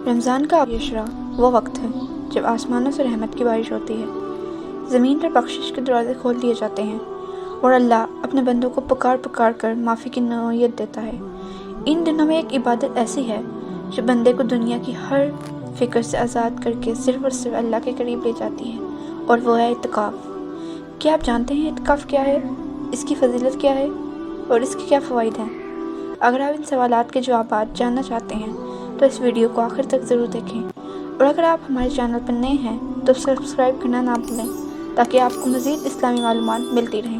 رمضان کا عشرہ وہ وقت ہے جب آسمانوں سے رحمت کی بارش ہوتی ہے، زمین پر بخشش کے دروازے کھول دیے جاتے ہیں اور اللہ اپنے بندوں کو پکار پکار کر معافی کی نوعیت دیتا ہے۔ ان دنوں میں ایک عبادت ایسی ہے جو بندے کو دنیا کی ہر فکر سے آزاد کر کے صرف اور صرف اللہ کے قریب لے جاتی ہے، اور وہ ہے اعتکاف۔ کیا آپ جانتے ہیں اعتکاف کیا ہے، اس کی فضیلت کیا ہے اور اس کے کیا فوائد ہیں؟ اگر آپ ان سوالات کے جوابات جاننا چاہتے ہیں تو اس ویڈیو کو آخر تک ضرور دیکھیں، اور اگر آپ ہمارے چینل پر نئے ہیں تو سبسکرائب کرنا نہ بھولیں تاکہ آپ کو مزید اسلامی معلومات ملتی رہیں۔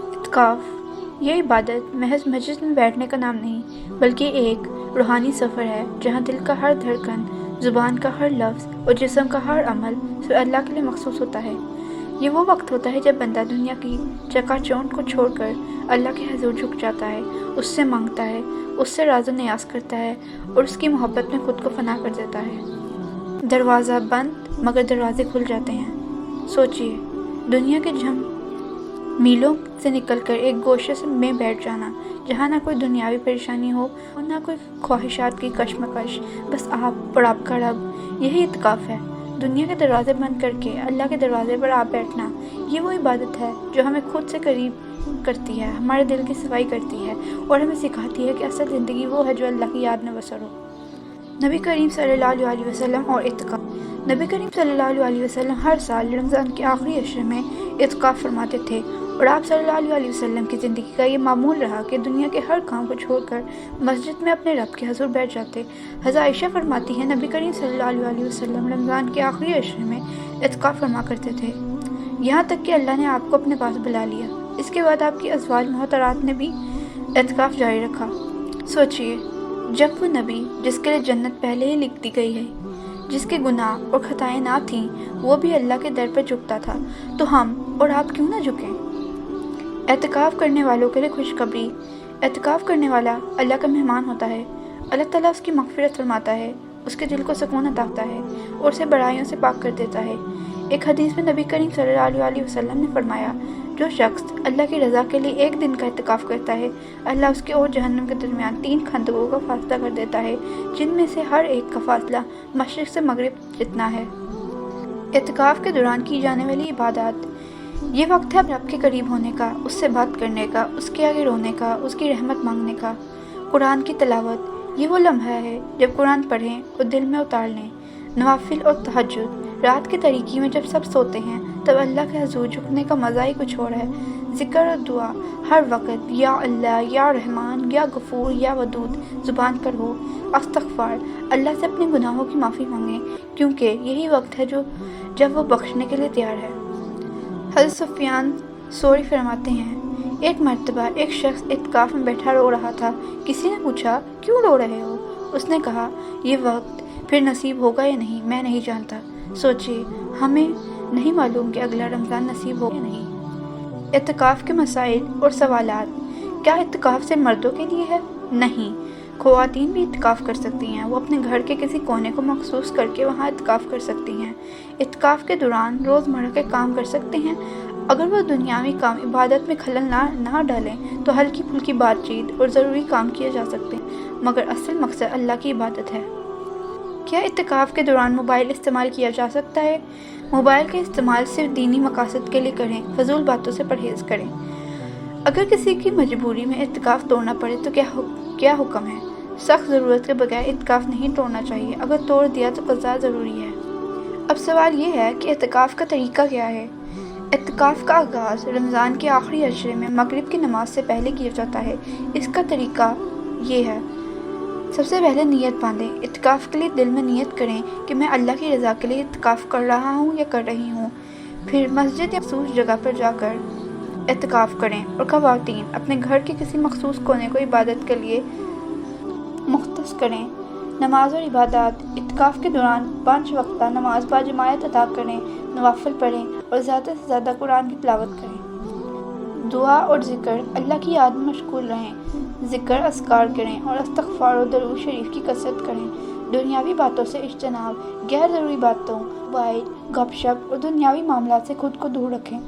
اعتکاف یہ عبادت محض مسجد میں بیٹھنے کا نام نہیں، بلکہ ایک روحانی سفر ہے جہاں دل کا ہر دھڑکن، زبان کا ہر لفظ اور جسم کا ہر عمل صرف اللہ کے لیے مخصوص ہوتا ہے۔ یہ وہ وقت ہوتا ہے جب بندہ دنیا کی چکا چوند کو چھوڑ کر اللہ کے حضور جھک جاتا ہے، اس سے مانگتا ہے، اس سے راز و نیاز کرتا ہے اور اس کی محبت میں خود کو فنا کر دیتا ہے۔ دروازہ بند مگر دروازے کھل جاتے ہیں۔ سوچئے، دنیا کے جھم میلوں سے نکل کر ایک گوشے میں بیٹھ جانا جہاں نہ کوئی دنیاوی پریشانی ہو اور نہ کوئی خواہشات کی کشمکش، بس آپ اور آپ کا رب، یہی اعتکاف ہے۔ دنیا کے دروازے بند کر کے اللہ کے دروازے پر آپ بیٹھنا، یہ وہ عبادت ہے جو ہمیں خود سے قریب کرتی ہے، ہمارے دل کی صفائی کرتی ہے اور ہمیں سکھاتی ہے کہ اصل زندگی وہ ہے جو اللہ کی یاد میں بسر ہو۔ نبی کریم صلی اللہ علیہ وسلم اور اعتکاف۔ نبی کریم صلی اللہ علیہ وسلم ہر سال رمضان کے آخری عشرے میں اعتکاف فرماتے تھے، اور آپ صلی اللہ علیہ وسلم کی زندگی کا یہ معمول رہا کہ دنیا کے ہر کام کو چھوڑ کر مسجد میں اپنے رب کے حضور بیٹھ جاتے۔ حضرت عائشہ فرماتی ہیں، نبی کریم صلی اللہ علیہ وسلم رمضان کے آخری عشرے میں اعتکاف فرما کرتے تھے، یہاں تک کہ اللہ نے آپ کو اپنے پاس بلا لیا۔ اس کے بعد آپ کی ازواج محترات نے بھی اعتکاف جاری رکھا۔ سوچئے، جب وہ نبی جس کے لیے جنت پہلے ہی لکھ دی گئی ہے، جس کے گناہ اور خطائیں نہ تھیں، وہ بھی اللہ کے در پر جھکتا تھا، تو ہم اور آپ کیوں نہ جھکیں؟ اعتکاف کرنے والوں کے لیے خوشخبری۔ اعتکاف کرنے والا اللہ کا مہمان ہوتا ہے۔ اللہ تعالیٰ اس کی مغفرت فرماتا ہے، اس کے دل کو سکون عطا کرتا ہے اور اسے برائیوں سے پاک کر دیتا ہے۔ ایک حدیث میں نبی کریم صلی اللہ علیہ وسلم نے فرمایا، جو شخص اللہ کی رضا کے لیے ایک دن کا اعتکاف کرتا ہے، اللہ اس کے اور جہنم کے درمیان 3 خندقوں کا فاصلہ کر دیتا ہے، جن میں سے ہر ایک کا فاصلہ مشرق سے مغرب جتنا ہے۔ اعتکاف کے دوران کی جانے والی عبادات، یہ وقت ہے رب کے قریب ہونے کا، اس سے بات کرنے کا، اس کے آگے رونے کا، اس کی رحمت مانگنے کا۔ قرآن کی تلاوت، یہ وہ لمحہ ہے جب قرآن پڑھیں اور دل میں اتار لیں۔ نوافل اور تہجد، رات کی تاریکی میں جب سب سوتے ہیں تب اللہ کے حضور جھکنے کا مزہ ہی کچھ اور ہے۔ ذکر اور دعا ہر وقت یا اللہ، یا رحمان، یا غفور، یا ودود زبان پر ہو۔ استغفار، اللہ سے اپنے گناہوں کی معافی مانگیں، کیونکہ یہی وقت ہے جب وہ بخشنے کے لیے تیار ہے۔ حضرت سفیان ثوری فرماتے ہیں، ایک مرتبہ ایک شخص اعتکاف میں بیٹھا رو رہا تھا۔ کسی نے پوچھا، کیوں رو رہے ہو؟ اس نے کہا، یہ وقت پھر نصیب ہوگا یا نہیں، میں نہیں جانتا۔ سوچئے، ہمیں نہیں معلوم کہ اگلا رمضان نصیب ہوگا یا نہیں۔ اعتکاف کے مسائل اور سوالات۔ کیا اعتکاف صرف مردوں کے لیے ہے؟ نہیں، خواتین بھی اعتکاف کر سکتی ہیں۔ وہ اپنے گھر کے کسی کونے کو مخصوص کر کے وہاں اعتکاف کر سکتی ہیں۔ اعتکاف کے دوران روزمرہ کے کام کر سکتے ہیں، اگر وہ دنیاوی کام عبادت میں خلل نہ ڈالیں تو ہلکی پھلکی بات چیت اور ضروری کام کیے جا سکتے ہیں، مگر اصل مقصد اللہ کی عبادت ہے۔ کیا اعتکاف کے دوران موبائل استعمال کیا جا سکتا ہے؟ موبائل کا استعمال صرف دینی مقاصد کے لیے کریں، فضول باتوں سے پرہیز کریں۔ اگر کسی کی مجبوری میں اعتکاف توڑنا پڑے تو کیا حکم ہے؟ سخت ضرورت کے بغیر اعتکاف نہیں توڑنا چاہیے، اگر توڑ دیا تو قضا ضروری ہے۔ اب سوال یہ ہے کہ اعتکاف کا طریقہ کیا ہے؟ اعتکاف کا آغاز رمضان کے آخری عشرے میں مغرب کی نماز سے پہلے کیا جاتا ہے۔ اس کا طریقہ یہ ہے، سب سے پہلے نیت باندھیں۔ اعتکاف کے لیے دل میں نیت کریں کہ میں اللہ کی رضا کے لیے اعتکاف کر رہا ہوں یا کر رہی ہوں۔ پھر مسجد یا مخصوص جگہ پر جا کر اعتکاف کریں، اور خواتین اپنے گھر کے کسی مخصوص کونے کو عبادت کے لیے مختص کریں۔ نماز اور عبادات۔ اعتکاف کے دوران 5 وقتہ نماز باجماعت ادا کریں، نوافل پڑھیں اور زیادہ سے زیادہ قرآن کی تلاوت کریں۔ دعا اور ذکر، اللہ کی یاد میں مشغول رہیں، ذکر اذکار کریں اور استغفار و درود شریف کی کثرت کریں۔ دنیاوی باتوں سے اجتناب، غیر ضروری باتوں، موبائل، گپ شپ اور دنیاوی معاملات سے خود کو دور رکھیں۔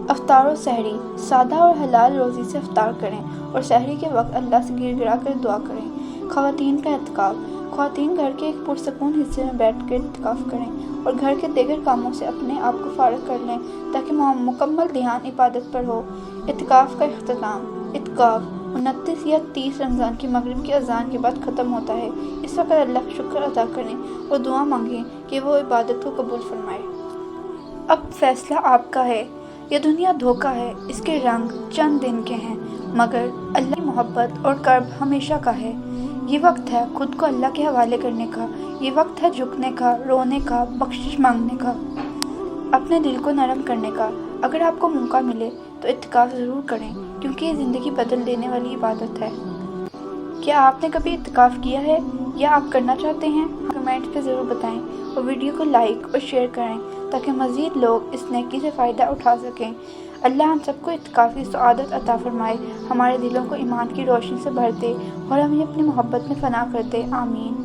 افطار و سحری، سادہ اور حلال روزی سے افطار کریں اور سحری کے وقت اللہ سے گر گرا کر دعا کریں۔ خواتین کا اعتکاف، خواتین گھر کے ایک پرسکون حصے میں بیٹھ کر اعتکاف کریں اور گھر کے دیگر کاموں سے اپنے آپ کو فارغ کر لیں تاکہ مکمل دھیان عبادت پر ہو۔ اعتکاف کا اختتام۔ اعتکاف 29 یا 30 رمضان کی مغرب کی اذان کے بعد ختم ہوتا ہے۔ اس وقت اللہ کا شکر ادا کریں اور دعا مانگیں کہ وہ عبادت کو قبول فرمائے۔ اب فیصلہ آپ کا ہے۔ یہ دنیا دھوکہ ہے، اس کے رنگ چند دن کے ہیں، مگر اللہ کی محبت اور قرب ہمیشہ کا ہے۔ یہ وقت ہے خود کو اللہ کے حوالے کرنے کا، یہ وقت ہے جھکنے کا، رونے کا، بخشش مانگنے کا، اپنے دل کو نرم کرنے کا۔ اگر آپ کو موقع ملے تو اعتکاف ضرور کریں، کیونکہ یہ زندگی بدل دینے والی عبادت ہے۔ کیا آپ نے کبھی اعتکاف کیا ہے یا آپ کرنا چاہتے ہیں؟ کمنٹ پہ ضرور بتائیں اور ویڈیو کو لائک اور شیئر کریں تاکہ مزید لوگ اس نیکی سے فائدہ اٹھا سکیں۔ اللہ ہم سب کو اعتکاف کی سعادت عطا فرمائے، ہمارے دلوں کو ایمان کی روشنی سے بھر دے اور ہمیں اپنی محبت میں فنا کر دے۔ آمین۔